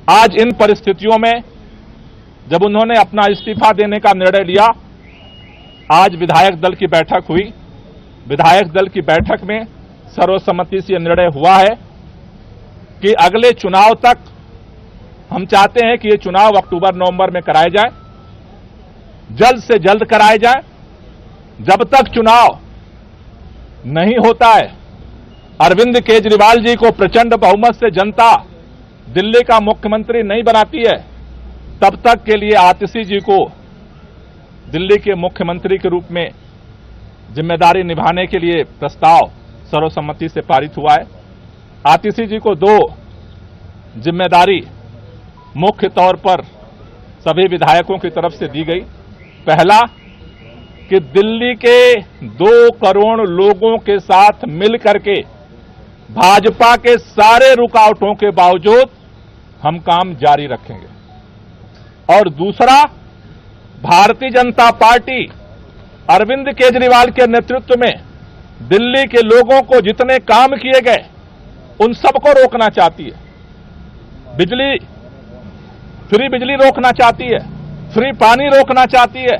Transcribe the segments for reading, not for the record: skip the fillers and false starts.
आज इन परिस्थितियों में जब उन्होंने अपना इस्तीफा देने का निर्णय लिया, आज विधायक दल की बैठक हुई। विधायक दल की बैठक में सर्वसम्मति से यह निर्णय हुआ है कि अगले चुनाव तक हम चाहते हैं कि ये चुनाव अक्टूबर-नवंबर में कराए जाए, जल्द से जल्द कराए जाए। जब तक चुनाव नहीं होता है, अरविंद केजरीवाल जी को प्रचंड बहुमत से जनता दिल्ली का मुख्यमंत्री नहीं बनाती है, तब तक के लिए आतिशी जी को दिल्ली के मुख्यमंत्री के रूप में जिम्मेदारी निभाने के लिए प्रस्ताव सर्वसम्मति से पारित हुआ है। आतिशी जी को 2 जिम्मेदारी मुख्य तौर पर सभी विधायकों की तरफ से दी गई। पहला कि दिल्ली के 2 करोड़ लोगों के साथ मिलकर के भाजपा के सारे रुकावटों के बावजूद हम काम जारी रखेंगे, और दूसरा, भारतीय जनता पार्टी अरविंद केजरीवाल के नेतृत्व में दिल्ली के लोगों को जितने काम किए गए उन सबको रोकना चाहती है। फ्री बिजली रोकना चाहती है, फ्री पानी रोकना चाहती है,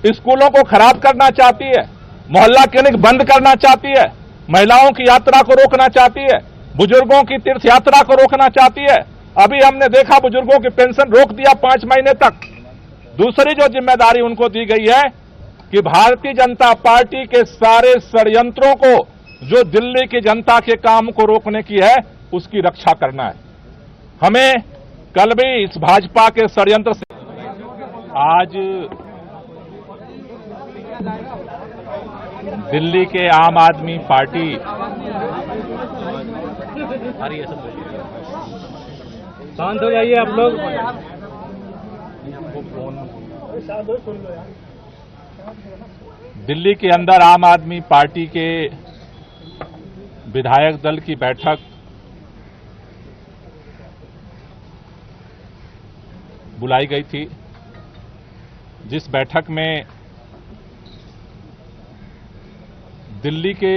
स्कूलों को खराब करना चाहती है, मोहल्ला क्लिनिक बंद करना चाहती है, महिलाओं की यात्रा को रोकना चाहती है, बुजुर्गों की तीर्थ यात्रा को रोकना चाहती है। अभी हमने देखा बुजुर्गों की पेंशन रोक दिया 5 महीने तक। दूसरी जो जिम्मेदारी उनको दी गई है कि भारतीय जनता पार्टी के सारे षड्यंत्रों को, जो दिल्ली की जनता के काम को रोकने की है, उसकी रक्षा करना है। हमें कल भी इस भाजपा के षड्यंत्र से आज दिल्ली के आम आदमी पार्टी शांत हो जाइए आप लोग। दिल्ली के अंदर आम आदमी पार्टी के विधायक दल की बैठक बुलाई गई थी, जिस बैठक में दिल्ली के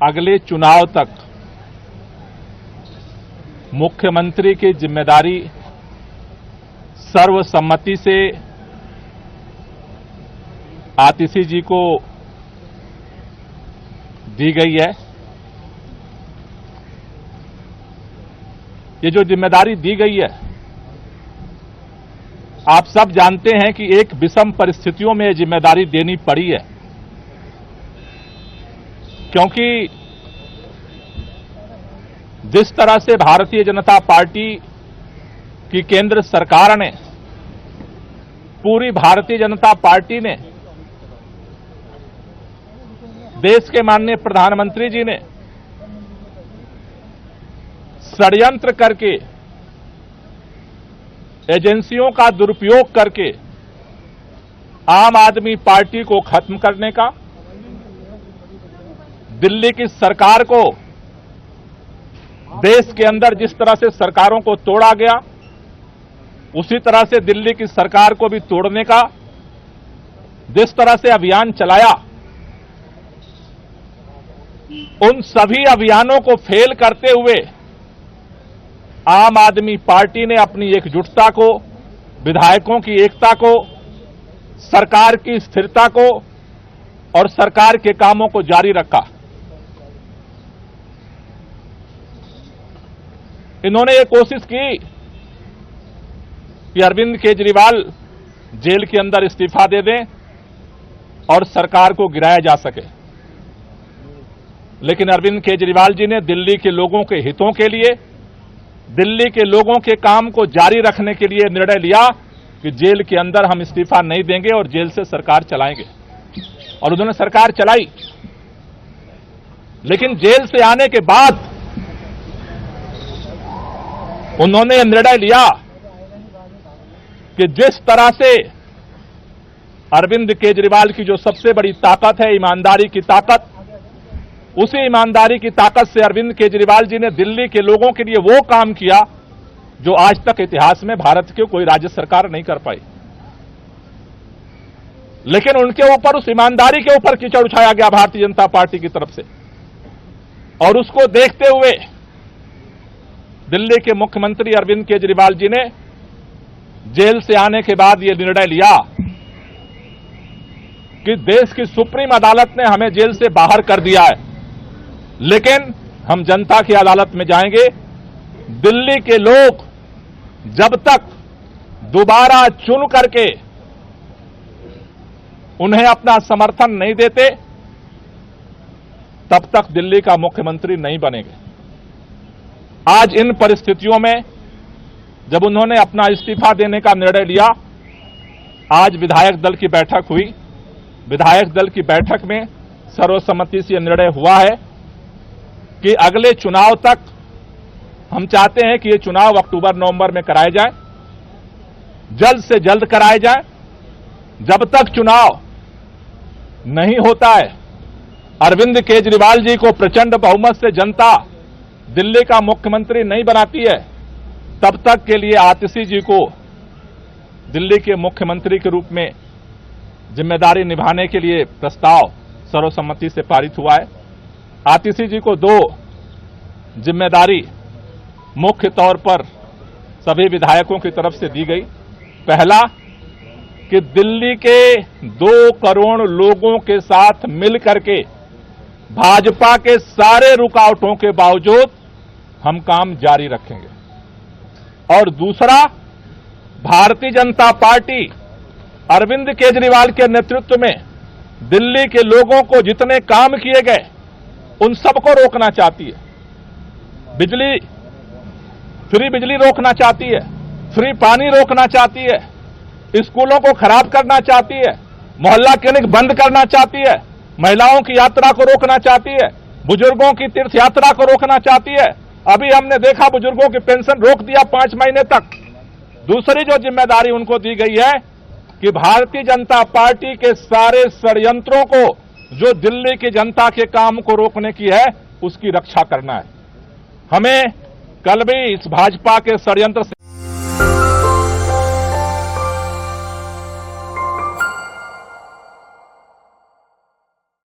अगले चुनाव तक मुख्यमंत्री की जिम्मेदारी सर्वसम्मति से आतिशी जी को दी गई है। ये जो जिम्मेदारी दी गई है, आप सब जानते हैं कि एक विषम परिस्थितियों में जिम्मेदारी देनी पड़ी है, क्योंकि जिस तरह से भारतीय जनता पार्टी की केंद्र सरकार ने, पूरी भारतीय जनता पार्टी ने, देश के माननीय प्रधानमंत्री जी ने षड्यंत्र करके, एजेंसियों का दुरुपयोग करके आम आदमी पार्टी को खत्म करने का, दिल्ली की सरकार को, देश के अंदर जिस तरह से सरकारों को तोड़ा गया, उसी तरह से दिल्ली की सरकार को भी तोड़ने का जिस तरह से अभियान चलाया, उन सभी अभियानों को फेल करते हुए आम आदमी पार्टी ने अपनी एकजुटता को, विधायकों की एकता को, सरकार की स्थिरता को और सरकार के कामों को जारी रखा। इन्होंने ये कोशिश की कि अरविंद केजरीवाल जेल के अंदर इस्तीफा दे दें और सरकार को गिराया जा सके, लेकिन अरविंद केजरीवाल जी ने दिल्ली के लोगों के हितों के लिए, दिल्ली के लोगों के काम को जारी रखने के लिए निर्णय लिया कि जेल के अंदर हम इस्तीफा नहीं देंगे और जेल से सरकार चलाएंगे, और उन्होंने सरकार चलाई। लेकिन जेल से आने के बाद उन्होंने निर्णय लिया कि जिस तरह से अरविंद केजरीवाल की जो सबसे बड़ी ताकत है, ईमानदारी की ताकत, उसी ईमानदारी की ताकत से अरविंद केजरीवाल जी ने दिल्ली के लोगों के लिए वो काम किया जो आज तक इतिहास में भारत की कोई राज्य सरकार नहीं कर पाई। लेकिन उनके ऊपर, उस ईमानदारी के ऊपर कीचड़ उछाया गया भारतीय जनता पार्टी की तरफ से, और उसको देखते हुए दिल्ली के मुख्यमंत्री अरविंद केजरीवाल जी ने जेल से आने के बाद यह निर्णय लिया कि देश की सुप्रीम अदालत ने हमें जेल से बाहर कर दिया है, लेकिन हम जनता की अदालत में जाएंगे। दिल्ली के लोग जब तक दोबारा चुन करके उन्हें अपना समर्थन नहीं देते, तब तक दिल्ली का मुख्यमंत्री नहीं बनेंगे। आज इन परिस्थितियों में जब उन्होंने अपना इस्तीफा देने का निर्णय लिया, आज विधायक दल की बैठक हुई। विधायक दल की बैठक में सर्वसम्मति से यह निर्णय हुआ है कि अगले चुनाव तक हम चाहते हैं कि ये चुनाव अक्टूबर-नवंबर में कराए जाए, जल्द से जल्द कराए जाए। जब तक चुनाव नहीं होता है, अरविंद केजरीवाल जी को प्रचंड बहुमत से जनता दिल्ली का मुख्यमंत्री नहीं बनाती है, तब तक के लिए आतिशी जी को दिल्ली के मुख्यमंत्री के रूप में जिम्मेदारी निभाने के लिए प्रस्ताव सर्वसम्मति से पारित हुआ है। आतिशी जी को 2 जिम्मेदारी मुख्य तौर पर सभी विधायकों की तरफ से दी गई। पहला कि दिल्ली के 2 करोड़ लोगों के साथ मिलकर के भाजपा के सारे रुकावटों के बावजूद हम काम जारी रखेंगे, और दूसरा, भारतीय जनता पार्टी अरविंद केजरीवाल के नेतृत्व में दिल्ली के लोगों को जितने काम किए गए उन सबको रोकना चाहती है। फ्री बिजली रोकना चाहती है, फ्री पानी रोकना चाहती है, स्कूलों को खराब करना चाहती है, मोहल्ला क्लिनिक बंद करना चाहती है, महिलाओं की यात्रा को रोकना चाहती है, बुजुर्गों की तीर्थ यात्रा को रोकना चाहती है। अभी हमने देखा बुजुर्गों की पेंशन रोक दिया 5 महीने तक। दूसरी जो जिम्मेदारी उनको दी गई है कि भारतीय जनता पार्टी के सारे षड्यंत्रों को, जो दिल्ली की जनता के काम को रोकने की है, उसकी रक्षा करना है। हमें कल भी इस भाजपा के षड्यंत्र से